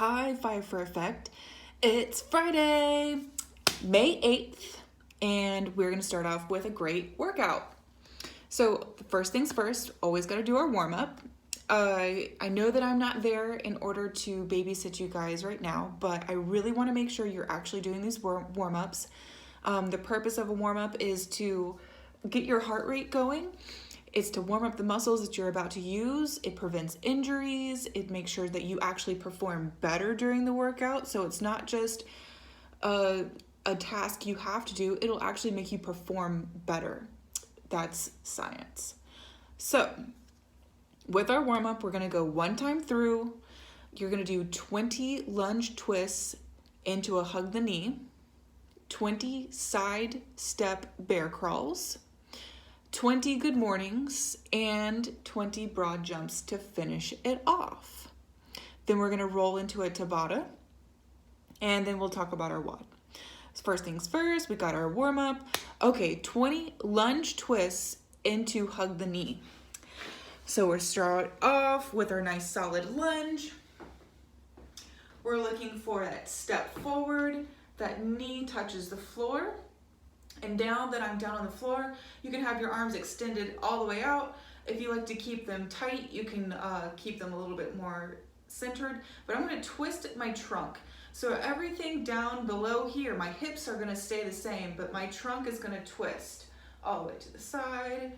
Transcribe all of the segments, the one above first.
High five for effect. It's Friday, May 8th, and we're going to start off with a great workout. So first things first, always got to do our warm-up. I know that I'm not there in order to babysit you guys right now, but I really want to make sure you're actually doing these warm-ups. The purpose of a warm-up is to get your heart rate going. It's to warm up the muscles that you're about to use. It prevents injuries. It makes sure that you actually perform better during the workout. So it's not just a task you have to do. It'll actually make you perform better. That's science. So with our warm up, we're going to go one time through. You're going to do 20 lunge twists into a hug the knee, 20 side step bear crawls, 20 good mornings, and 20 broad jumps to finish it off. Then we're going to roll into a Tabata, and then we'll talk about our WOD. First things first, we got our warm-up. Okay, 20 lunge twists into hug the knee. So we're start off with our nice solid lunge. We're looking for that step forward, that knee touches the floor. And down, that I'm down on the floor. You can have your arms extended all the way out. If you like to keep them tight, you can keep them a little bit more centered. But I'm going to twist my trunk. So everything down below here, my hips are going to stay the same, but my trunk is going to twist all the way to the side,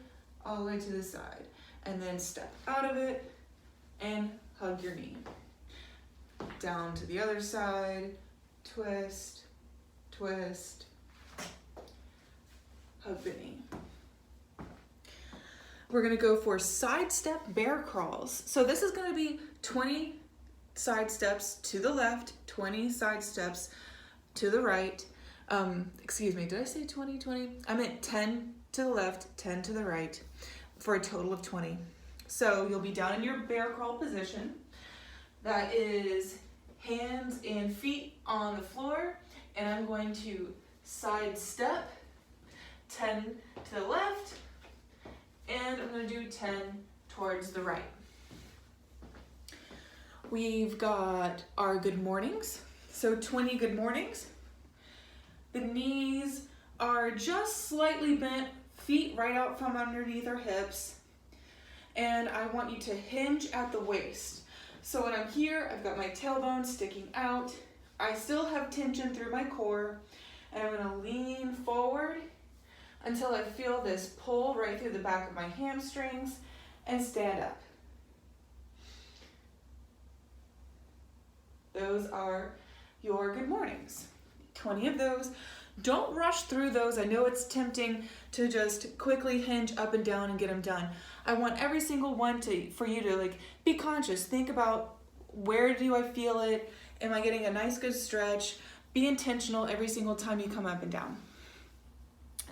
all the way to the side. And then step out of it and hug your knee. Down to the other side, twist, twist, hug the knee. We're gonna go for side step bear crawls. So this is gonna be 20 side steps to the left, 20 side steps to the right. Excuse me, did I say 20? I meant 10 to the left, 10 to the right for a total of 20. So you'll be down in your bear crawl position. That is hands and feet on the floor, and I'm going to side step 10 to the left, and I'm going to do 10 towards the right. We've got our good mornings, so 20 good mornings. The knees are just slightly bent, feet right out from underneath our hips, and I want you to hinge at the waist. So when I'm here, I've got my tailbone sticking out. I still have tension through my core, and I'm going to lean forward until I feel this pull right through the back of my hamstrings and stand up. Those are your good mornings. 20 of those. Don't rush through those. I know it's tempting to just quickly hinge up and down and get them done. I want every single one for you to be conscious. Think about, where do I feel it? Am I getting a nice good stretch? Be intentional every single time you come up and down.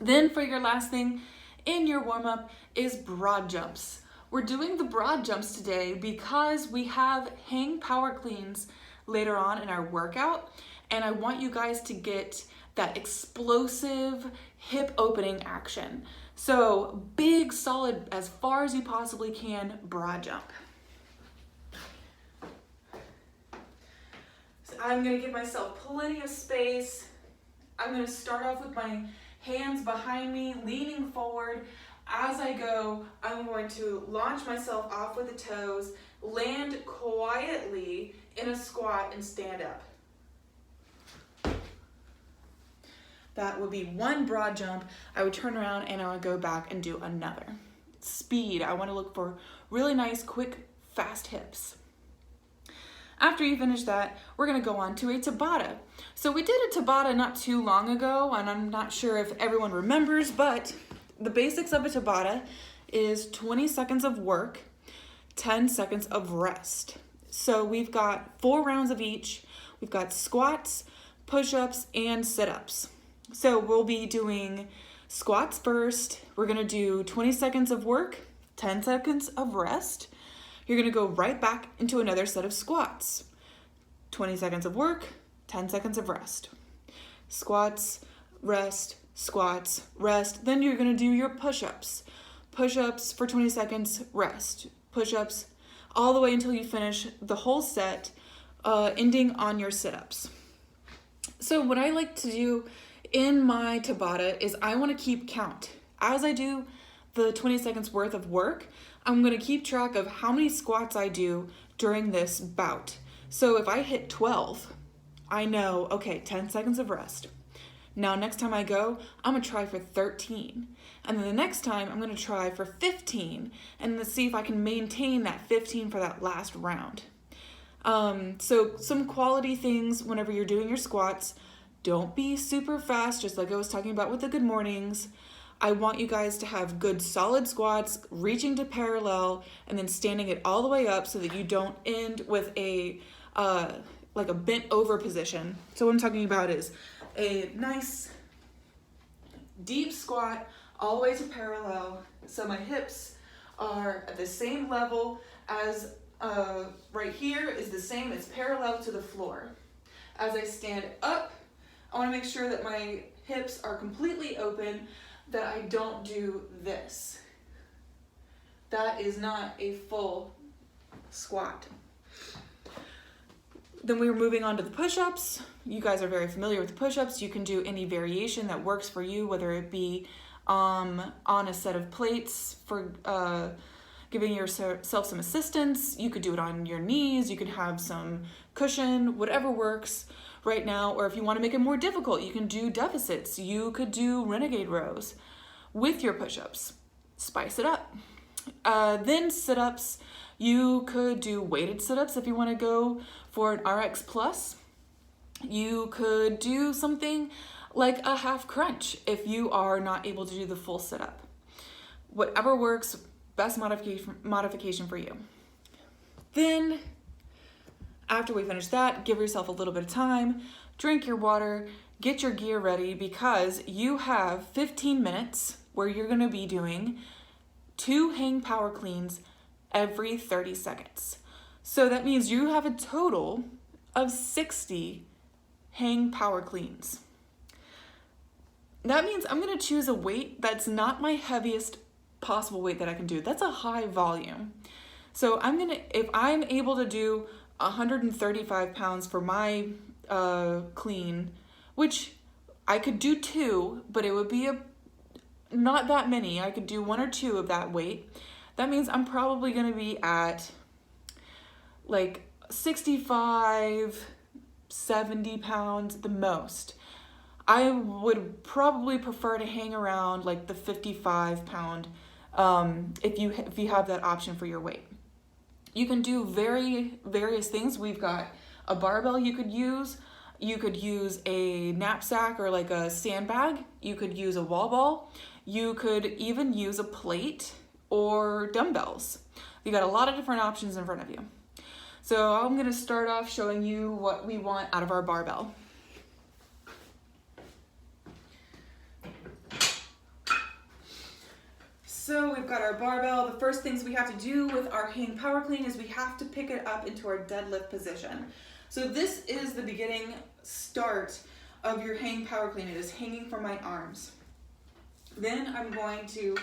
Then for your last thing in your warm-up is broad jumps. We're doing the broad jumps today because we have hang power cleans later on in our workout, and I want you guys to get that explosive hip opening action. So big, solid, as far as you possibly can, broad jump. So I'm gonna give myself plenty of space. I'm gonna start off with my hands behind me, leaning forward. As I go, I'm going to launch myself off with the toes, land quietly in a squat, and stand up. That would be one broad jump. I would turn around and I would go back and do another. Speed, I want to look for really nice, quick, fast hips. After you finish that, we're going to go on to a Tabata. So we did a Tabata not too long ago, and I'm not sure if everyone remembers, but the basics of a Tabata is 20 seconds of work, 10 seconds of rest. So we've got 4 rounds of each. We've got squats, push-ups, and sit-ups. So we'll be doing squats first. We're going to do 20 seconds of work, 10 seconds of rest. You're going to go right back into another set of squats. 20 seconds of work, 10 seconds of rest. Squats, rest, squats, rest. Then you're going to do your push-ups. Push-ups for 20 seconds, rest. Push-ups all the way until you finish the whole set ending on your sit-ups. So what I like to do in my Tabata is I want to keep count. As I do the 20 seconds worth of work, I'm going to keep track of how many squats I do during this bout. So if I hit 12, I know, okay, 10 seconds of rest. Now next time I go, I'm going to try for 13. And then the next time I'm going to try for 15 and let's see if I can maintain that 15 for that last round. So some quality things whenever you're doing your squats, don't be super fast, just like I was talking about with the good mornings. I want you guys to have good solid squats, reaching to parallel, and then standing it all the way up so that you don't end with a like a bent over position. So what I'm talking about is a nice deep squat all the way to parallel. So my hips are at the same level as right here is the same, it's parallel to the floor. As I stand up, I want to make sure that my hips are completely open, that I don't do this. That is not a full squat. Then we were moving on to the push-ups. You guys are very familiar with the push-ups. You can do any variation that works for you, whether it be on a set of plates for giving yourself some assistance. You could do it on your knees. You could have some cushion, whatever works right now. Or if you want to make it more difficult, you can do deficits. You could do renegade rows with your push-ups. Spice it up. Then sit-ups. You could do weighted sit-ups if you want to go for an RX plus. You could do something like a half crunch if you are not able to do the full sit-up. Whatever works, best modification for you. Then, after we finish that, give yourself a little bit of time, drink your water, get your gear ready, because you have 15 minutes where you're going to be doing 2 hang power cleans every 30 seconds. So that means you have a total of 60 hang power cleans. That means I'm going to choose a weight that's not my heaviest possible weight that I can do. That's a high volume. So if I'm able to do 135 pounds for my clean, which I could do 2, but it would be not that many. I could do 1 or 2 of that weight. That means I'm probably going to be at like 65, 70 pounds the most. I would probably prefer to hang around like the 55 pound if you have that option for your weight. You can do various things. We've got a barbell you could use. You could use a knapsack or like a sandbag. You could use a wall ball. You could even use a plate or dumbbells. You got a lot of different options in front of you. So I'm gonna start off showing you what we want out of our barbell. So we've got our barbell. The first things we have to do with our hang power clean is we have to pick it up into our deadlift position. So this is the beginning start of your hang power clean. It is hanging from my arms. Then I'm going to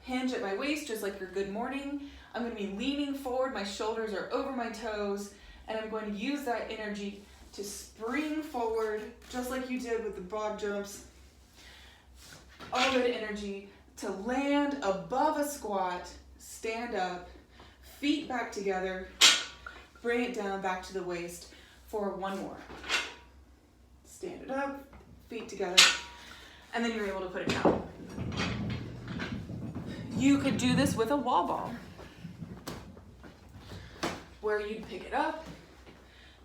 hinge at my waist just like your good morning. I'm going to be leaning forward, my shoulders are over my toes, and I'm going to use that energy to spring forward just like you did with the broad jumps. All good energy to land above a squat, stand up, feet back together, bring it down back to the waist for 1 more. Stand it up, feet together, and then you're able to put it down. You could do this with a wall ball, where you'd pick it up,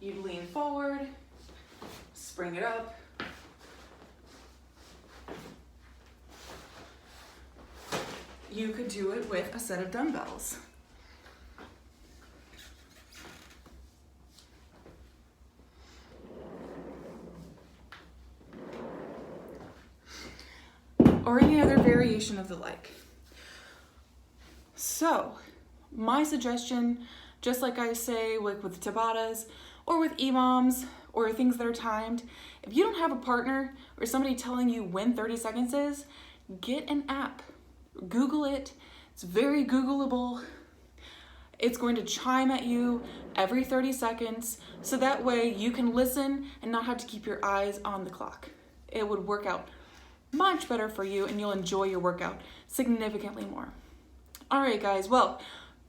you'd lean forward, spring it up, you could do it with a set of dumbbells. Or any other variation of the like. So, my suggestion, just like I say with Tabatas or with EMOMs or things that are timed, if you don't have a partner or somebody telling you when 30 seconds is, get an app. Google it. It's very Googleable. It's going to chime at you every 30 seconds, so that way you can listen and not have to keep your eyes on the clock. It would work out much better for you, and you'll enjoy your workout significantly more. All right, guys, well,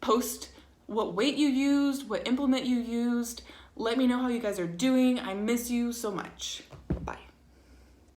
post what weight you used, what implement you used. Let me know how you guys are doing. I miss you so much.